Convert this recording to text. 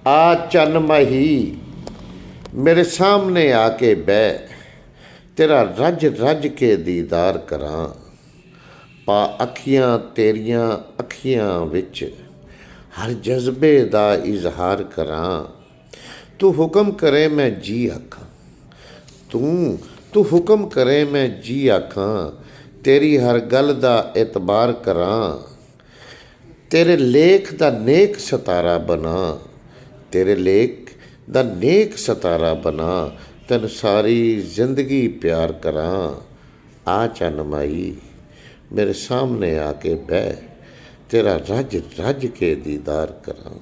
आ चन माही मेरे सामने आके बह, तेरा रज रज के दीदार करां। पा अखियां तेरियां अखियां विच, हर जज्बे दा इजहार करां। तू हुक्म करे मैं जी आखां, तू हुक्म करे मैं जी आखां। तेरी हर गल दा एतबार करां। तेरे लेख दा नेक सतारा बना, तेरे लेख दा नेक सतारा बना। तैनूं सारी जिंदगी प्यार करां। आ चन माही मेरे सामने आके बह, तेरा रज रज के दीदार करां।